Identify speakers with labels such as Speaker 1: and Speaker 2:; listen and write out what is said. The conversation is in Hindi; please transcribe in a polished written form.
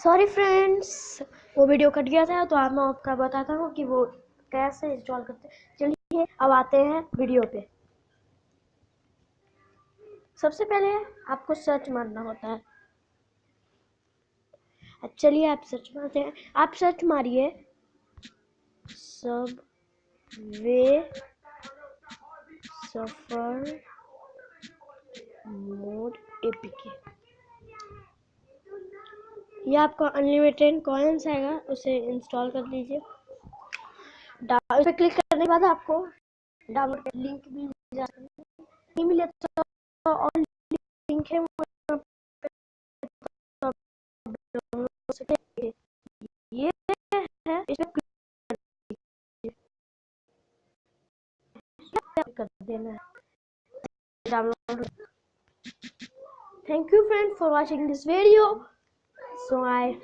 Speaker 1: सॉरी फ्रेंड्स, वो वीडियो कट गया था, तो अब मैं आपका बताता हूँ कि वो कैसे इंस्टॉल करते हैं। चलिए अब आते हैं वीडियो पे। सबसे पहले आपको सर्च मारना होता है। चलिए आप सर्च मारते हैं। आप सर्च मारिए सबवे सफर मोड एपीके। ये आपका अनलिमिटेड कॉइन्स आएगा, उसे इंस्टॉल कर लीजिए। उस पर क्लिक करने के बाद आपको डाउनलोड लिंक मिल जाता है। नहीं मिले तो और लिंक है ये है, इस पर क्लिक कर देना है, download. Thank you friend for watching this video. So bye.